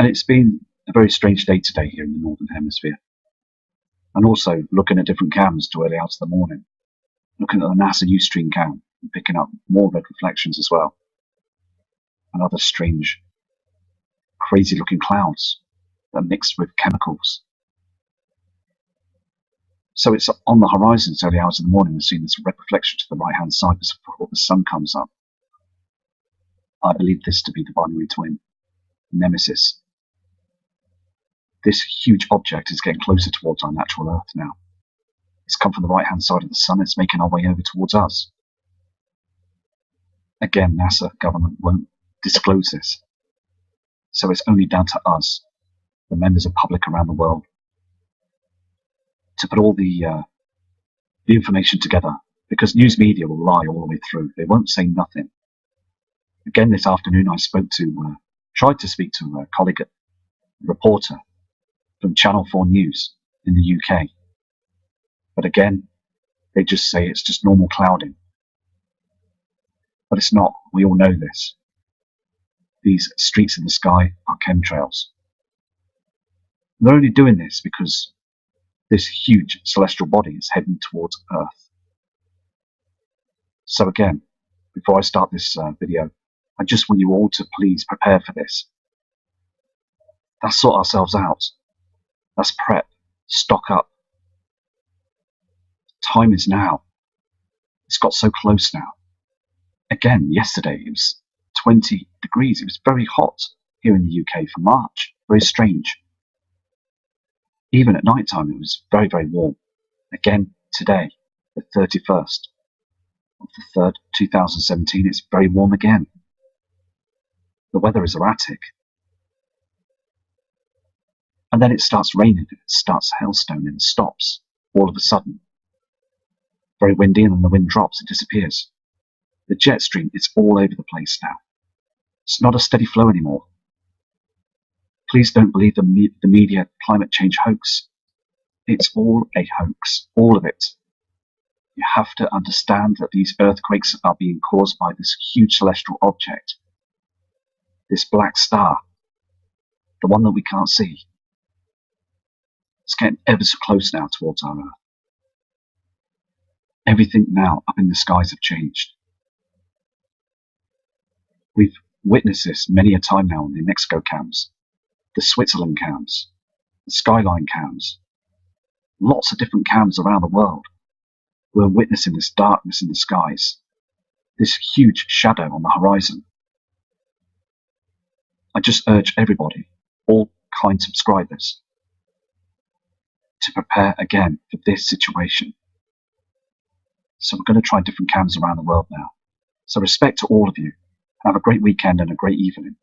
And it's been a very strange day today here in the Northern Hemisphere. And also looking at different cams to early hours of the morning. Looking at the NASA Ustream cam and picking up more red reflections as well. And other strange, crazy looking clouds that are mixed with chemicals. So it's on the horizon, early hours of the morning. We're seeing this red reflection to the right hand side before the sun comes up. I believe this to be the binary twin, Nemesis. This huge object is getting closer towards our natural Earth now. It's come from the right hand side of the sun. It's making our way over towards us. Again, NASA government won't disclose this. So it's only down to us, the members of public around the world, to put all the information together, because news media will lie all the way through. They won't say nothing. Again, this afternoon I tried to speak to a colleague, a reporter from Channel 4 News in the UK. But again, they just say it's just normal clouding. But it's not. We all know this. These streaks in the sky are chemtrails. They're only doing this because this huge celestial body is heading towards Earth. So again, before I start this video, I just want you all to please prepare for this. Let's sort ourselves out. Let's prep, stock up. Time is now. It's got so close now. Again, yesterday it was 20 degrees. It was very hot here in the UK for March. Very strange. Even at night time, it was very, very warm. Again, today, the 31st of the 3rd, 2017, it's very warm again. The weather is erratic. And then it starts raining, it starts hailstoning, and stops all of a sudden. Very windy, and then the wind drops, it disappears. The jet stream is all over the place now. It's not a steady flow anymore. Please don't believe the media climate change hoax. It's all a hoax, all of it. You have to understand that these earthquakes are being caused by this huge celestial object, this black star, the one that we can't see. It's getting ever so close now towards our Earth. Everything now up in the skies have changed. We've witnessed this many a time now on the Mexico cams, the Switzerland cams, the Skyline cams, lots of different cams around the world. We're witnessing this darkness in the skies, this huge shadow on the horizon. I just urge everybody, all kind subscribers, to prepare again for this situation. So we're going to try different cams around the world now. So respect to all of you. Have a great weekend and a great evening.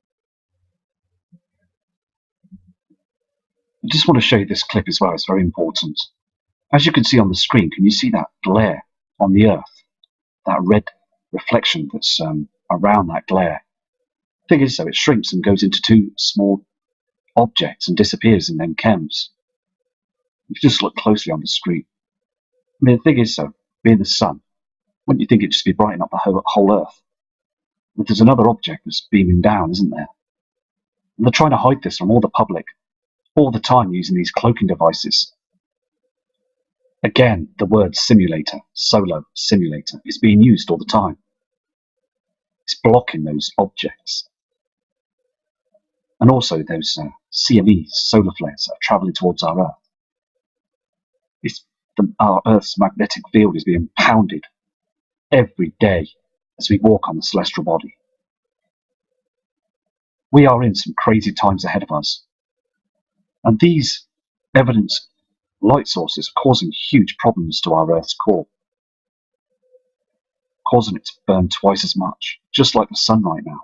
I just want to show you this clip as well. It's very important. As you can see on the screen, can you see that glare on the Earth? That red reflection that's around that glare. The thing is, though, it shrinks and goes into two small objects and disappears in them chems. If you just look closely on the screen. I mean, the thing is, though, being the sun, wouldn't you think it'd just be brightening up the whole Earth? But there's another object that's beaming down, isn't there? And they're trying to hide this from all the public, all the time using these cloaking devices. Again, the word simulator, solo simulator, is being used all the time. It's blocking those objects. And also those CMEs, solar flares, that are travelling towards our Earth. Our Earth's magnetic field is being pounded every day as we walk on the celestial body. We are in some crazy times ahead of us. And these evidence light sources are causing huge problems to our Earth's core, causing it to burn twice as much, just like the sun right now.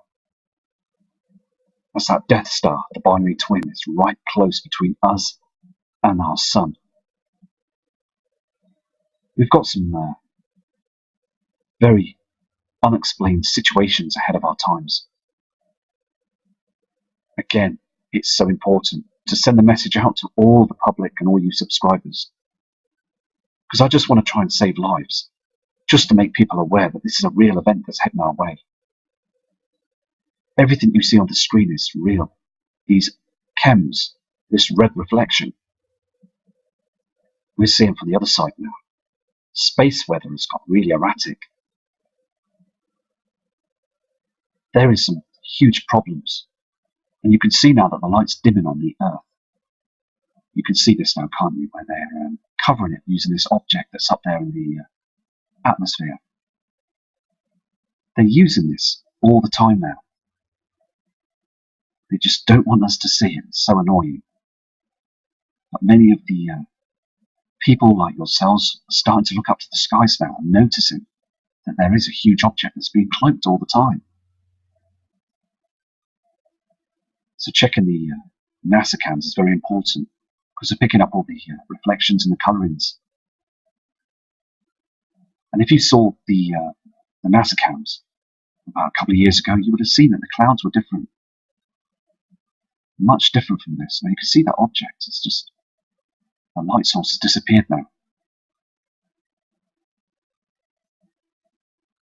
That's that Death Star, the binary twin. It's right close between us and our sun. We've got some very unexplained situations ahead of our times. Again, it's so important to send the message out to all the public and all you subscribers. Because I just want to try and save lives, just to make people aware that this is a real event that's heading our way. Everything you see on the screen is real. These chems, this red reflection. We're seeing from the other side now. Space weather has got really erratic. There is some huge problems. And you can see now that the light's dimming on the Earth. You can see this now, can't you, where they're covering it using this object that's up there in the atmosphere. They're using this all the time now. They just don't want us to see it. It's so annoying. But many of the people like yourselves are starting to look up to the skies now and noticing that there is a huge object that's being cloaked all the time. So checking the NASA cams is very important because they're picking up all the reflections and the colorings. And if you saw the NASA cams about a couple of years ago, you would have seen that the clouds were different. Much different from this. Now you can see that object. It's just, the light source has disappeared now.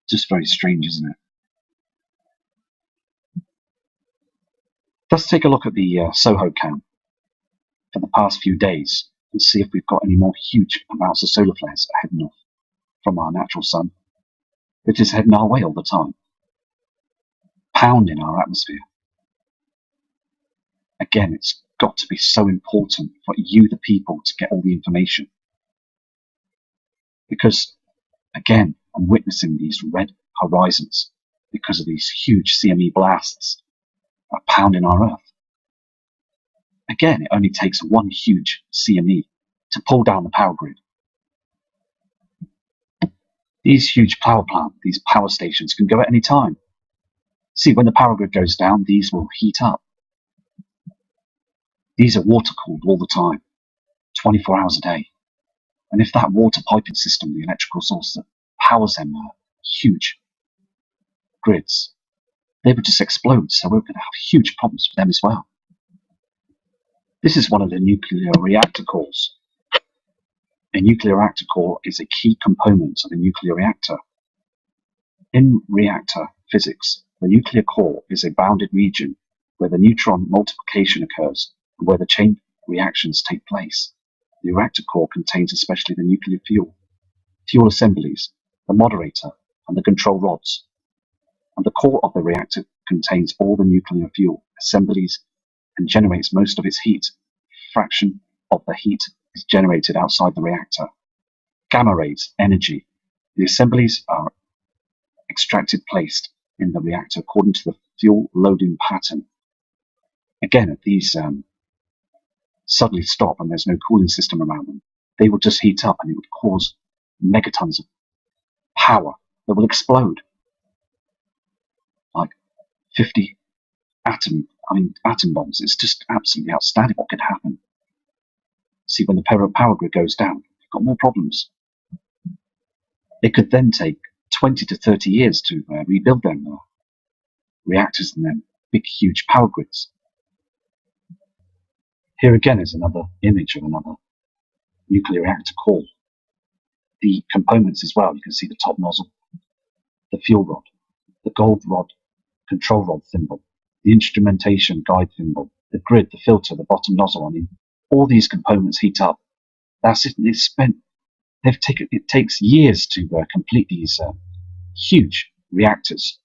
Just very strange, isn't it? Let's take a look at the SOHO cam for the past few days and see if we've got any more huge amounts of solar flares heading off from our natural sun. It is heading our way all the time, pounding our atmosphere. Again, it's got to be so important for you, the people, to get all the information. Because, again, I'm witnessing these red horizons because of these huge CME blasts that are pounding our Earth. Again, it only takes one huge CME to pull down the power grid. These huge power plants, these power stations can go at any time. See, when the power grid goes down, these will heat up. These are water cooled all the time, 24 hours a day. And if that water piping system, the electrical source that powers them huge grids, they would just explode. So we're going to have huge problems for them as well. This is one of the nuclear reactor cores. A nuclear reactor core is a key component of a nuclear reactor. In reactor physics, the nuclear core is a bounded region where the neutron multiplication occurs and where the chain reactions take place. The reactor core contains especially the nuclear fuel, fuel assemblies, the moderator, and the control rods. And the core of the reactor contains all the nuclear fuel assemblies and generates most of its heat. A fraction of the heat is generated outside the reactor. Gamma rays, energy. The assemblies are extracted, placed in the reactor according to the fuel loading pattern. Again, if these suddenly stop and there's no cooling system around them, they will just heat up and it would cause megatons of power that will explode. Like 50 atom bombs. It's just absolutely outstanding what could happen. See, when the power grid goes down, you've got more problems. It could then take 20 to 30 years to rebuild them reactors and then big, huge power grids. Here again is another image of another nuclear reactor core. The components as well, you can see the top nozzle, the fuel rod, the gold rod, control rod thimble, the instrumentation guide thimble, the grid, the filter, the bottom nozzle. I mean, all these components heat up. That's it. It takes years to complete these huge reactors.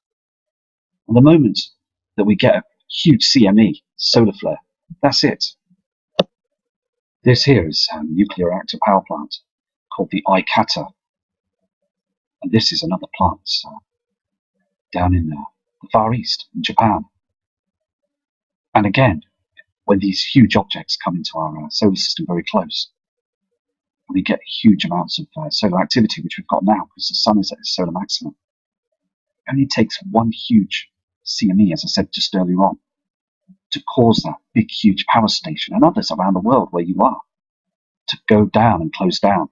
And the moment that we get a huge CME, solar flare, that's it. This here is a nuclear reactor power plant called the Aikata. And this is another plant down in the Far East, in Japan. And again, when these huge objects come into our solar system very close, we get huge amounts of solar activity, which we've got now because the sun is at its solar maximum. It only takes one huge CME, as I said just earlier on, to cause that big, huge power station and others around the world where you are to go down and close down.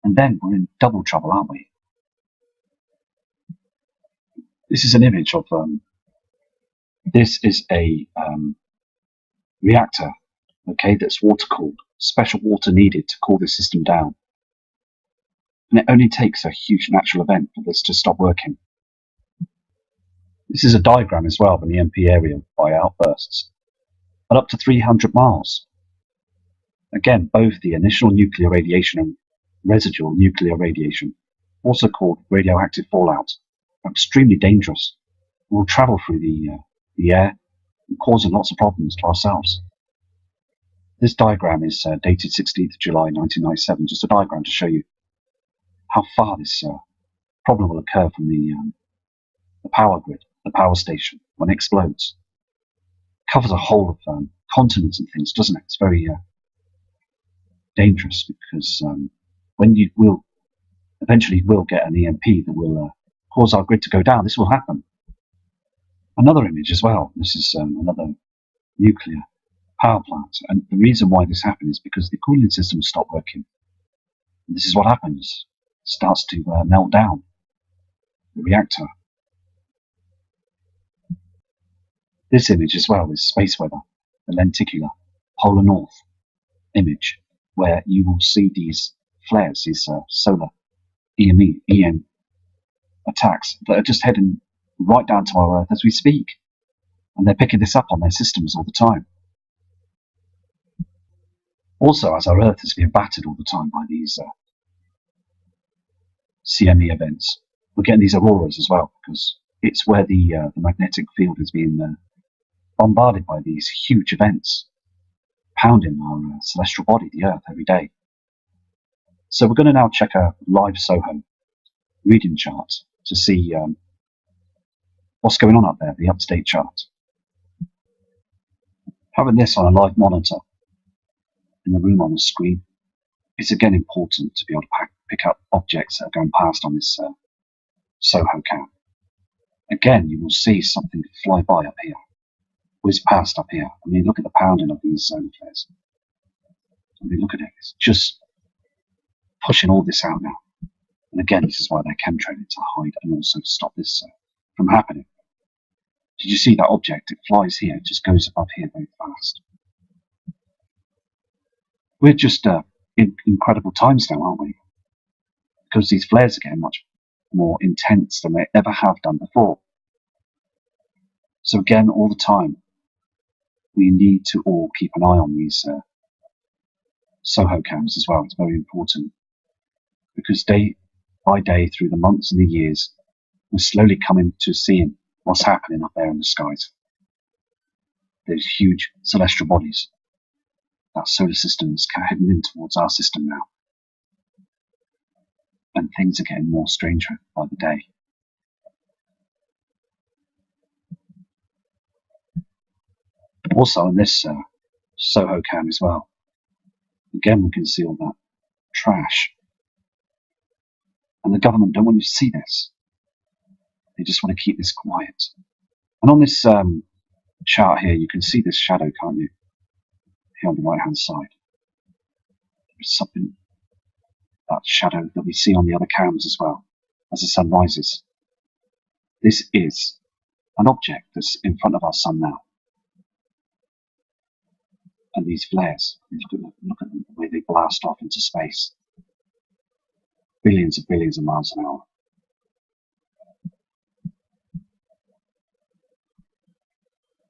And then we're in double trouble, aren't we? This is an image of, this is a reactor, okay, that's water cooled. Special water needed to cool the system down. And it only takes a huge natural event for this to stop working. This is a diagram as well of an EMP area by outbursts. at up to 300 miles. Again, both the initial nuclear radiation and residual nuclear radiation, also called radioactive fallout, are extremely dangerous and will travel through the air, causing lots of problems to ourselves. This diagram is dated 16th of July 1997, just a diagram to show you how far this problem will occur from the power grid, the power station, when it explodes. It covers a whole of continents and things, doesn't it? It's very dangerous because when you will eventually get an EMP that will cause our grid to go down, this will happen. Another image as well. This is another nuclear power plant, and the reason why this happened is because the cooling system stopped working. And this is what happens. It starts to melt down the reactor. This image as well is space weather, the lenticular polar north image, where you will see these flares, these solar EM attacks that are just heading right down to our Earth as we speak. And they're picking this up on their systems all the time. Also, as our Earth is being battered all the time by these CME events, we're getting these auroras as well, because it's where the magnetic field is being bombarded by these huge events, pounding our celestial body, the Earth, every day. So we're going to now check a live SOHO reading chart to see what's going on up there, the up-to-date chart. Having this on a live monitor in the room on the screen is again important to be able to pick up objects that are going past on this SOHO cam. Again, you will see something fly by up here, whiz past up here. I mean, look at the pounding of these solar flares. I mean, look at it. It's just pushing all this out now. And again, this is why they're chemtrailing, to hide and also to stop this from happening. Did you see that object? It flies here, it just goes above here very fast. We're just in incredible times now, aren't we? Because these flares are getting much more intense than they ever have done before. So again, all the time, we need to all keep an eye on these SOHO cams as well. It's very important, because day by day, through the months and the years, we're slowly coming to seeing what's happening up there in the skies. Those huge celestial bodies. That solar system is heading in towards our system now. And things are getting more stranger by the day. Also on this SOHO cam as well, again we can see all that trash. And the government don't want you to see this. They just want to keep this quiet. And on this chart here, you can see this shadow, can't you? Here on the right hand side. There's something, that shadow that we see on the other cams as well, as the sun rises. This is an object that's in front of our sun now. And these flares, look at them, the way they blast off into space. Billions of miles an hour.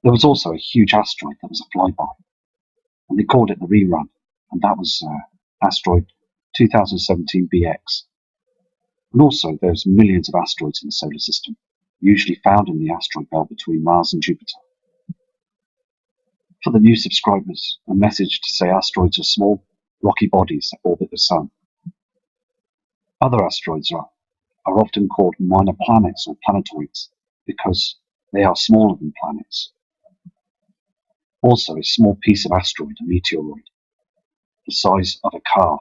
There was also a huge asteroid that was a flyby, and they called it the rerun, and that was asteroid 2017 BX. And also there's millions of asteroids in the solar system, usually found in the asteroid belt between Mars and Jupiter. For the new subscribers, a message to say asteroids are small, rocky bodies that orbit the sun. Other asteroids are often called minor planets or planetoids because they are smaller than planets. Also, a small piece of asteroid, a meteoroid, the size of a car,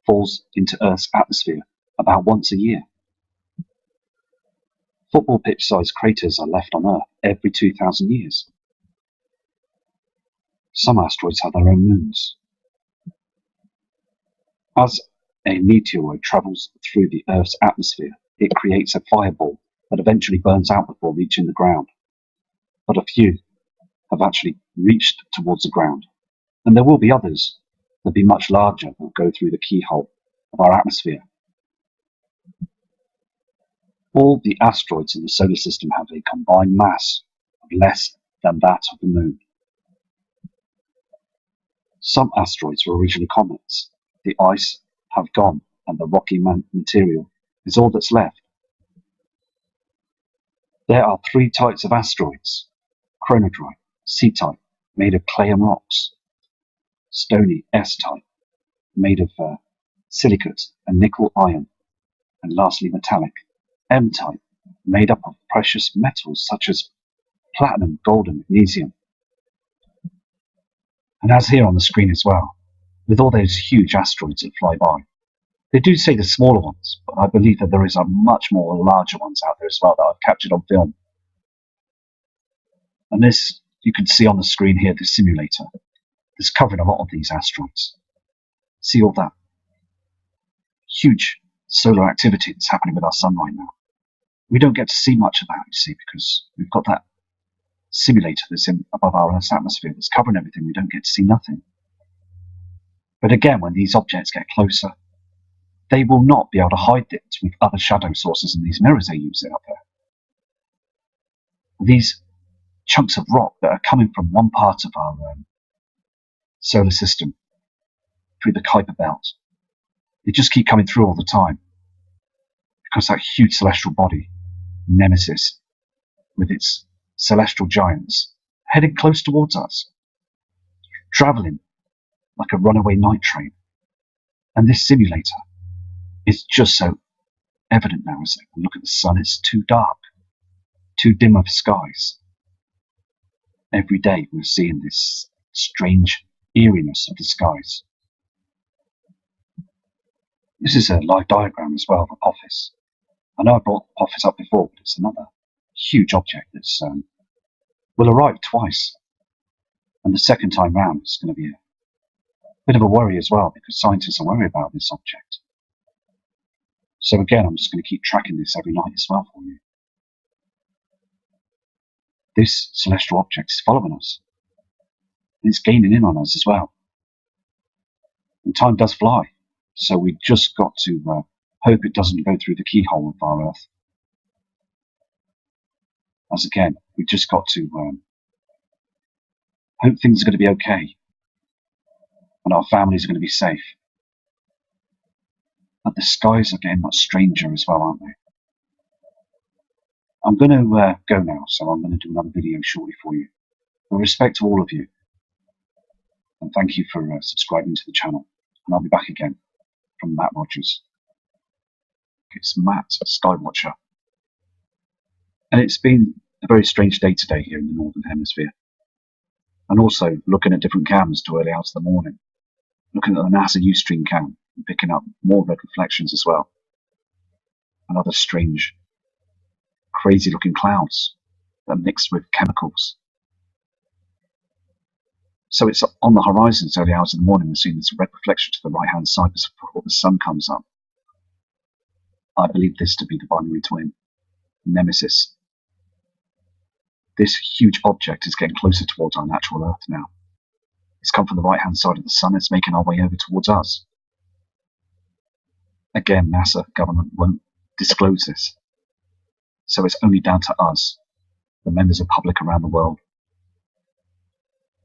falls into Earth's atmosphere about once a year. Football pitch-sized craters are left on Earth every 2,000 years. Some asteroids have their own moons. As a meteoroid travels through the Earth's atmosphere, it creates a fireball that eventually burns out before reaching the ground. But a few have actually reached towards the ground, and there will be others that will be much larger that will go through the keyhole of our atmosphere. All the asteroids in the solar system have a combined mass of less than that of the Moon. Some asteroids were originally comets. The ice have gone and the rocky material is all that's left. There are 3 types of asteroids: chronodrite, C-type, made of clay and rocks; stony, S-type, made of silicate and nickel iron; and lastly metallic, M-type, made up of precious metals such as platinum, gold and magnesium. And as here on the screen as well, with all those huge asteroids that fly by, they do say the smaller ones, but I believe that there is a much more larger ones out there as well that I've captured on film. And this, you can see on the screen here, the simulator that's covering a lot of these asteroids. See all that huge solar activity that's happening with our sun right now. We don't get to see much of that, you see, because we've got that simulator that's above our Earth's atmosphere that's covering everything. We don't get to see nothing. But again, when these objects get closer, they will not be able to hide it with other shadow sources and these mirrors they use out there. These chunks of rock that are coming from one part of our solar system through the Kuiper belt, they just keep coming through all the time because that huge celestial body, Nemesis, with its celestial giants, heading close towards us, travelling like a runaway night train. And this simulator is just so evident now as we look at the sun. It's too dark, too dim of skies. Every day we're seeing this strange eeriness of the skies. This is a live diagram as well of Apophis. I know I brought Apophis up before, but it's another huge object that's will arrive twice. And the second time round is going to be a bit of a worry as well, because scientists are worried about this object. So again, I'm just going to keep tracking this every night as well for you. This celestial object is following us. And it's gaining in on us as well. And time does fly. So we've just got to hope it doesn't go through the keyhole of our Earth. As again, we've just got to hope things are going to be okay. And our families are going to be safe. But the skies are getting much stranger as well, aren't they? I'm going to go now, so I'm going to do another video shortly for you. With respect to all of you, and thank you for subscribing to the channel. And I'll be back again from Matt Rogers. It's Matt, Skywatcher. And it's been a very strange day today here in the Northern Hemisphere. And also looking at different cams to early hours of the morning. Looking at the NASA Ustream cam and picking up more red reflections as well. And other strange, crazy looking clouds that are mixed with chemicals. So it's on the horizons early hours of the morning. We're seeing this red reflection to the right hand side before the sun comes up. I believe this to be the binary twin, Nemesis. This huge object is getting closer towards our natural Earth now. It's come from the right hand side of the sun. It's making our way over towards us. Again, NASA government won't disclose this. So it's only down to us, the members of the public around the world,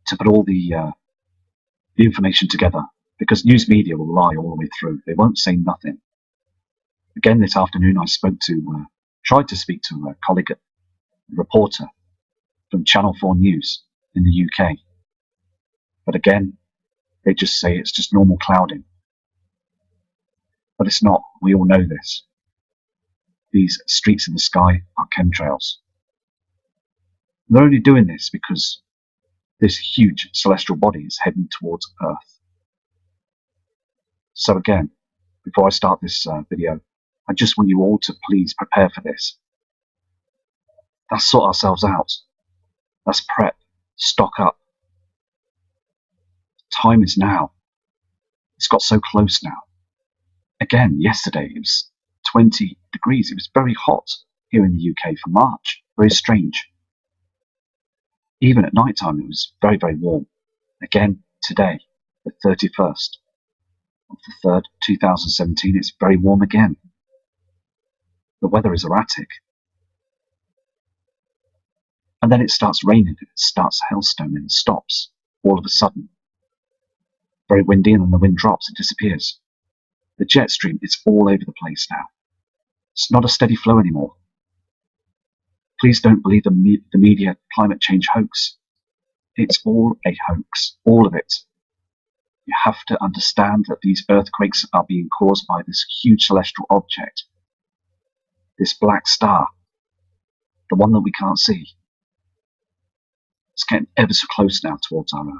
to put all the information together, because news media will lie all the way through. They won't say nothing. Again, this afternoon I tried to speak to a colleague, a reporter from Channel 4 News in the UK. But again, they just say it's just normal clouding. But it's not. We all know this. These streaks in the sky are chemtrails. They're only doing this because this huge celestial body is heading towards Earth. So again, before I start this video, I just want you all to please prepare for this. Let's sort ourselves out. Let's prep, stock up. Time is now. It's got so close now. Again, yesterday it was 20 degrees. It was very hot here in the UK for March. Very strange. Even at night time it was very, very warm. Again, today, the 31st of the 3rd, 2017, it's very warm again. The weather is erratic. And then it starts raining, it starts hailstoning, and stops all of a sudden. very windy, and then the wind drops, it disappears. The jet stream, it's all over the place now. It's not a steady flow anymore. Please don't believe the media climate change hoax. It's all a hoax, all of it. You have to understand that these earthquakes are being caused by this huge celestial object, this black star, the one that we can't see. It's getting ever so close now towards our Earth.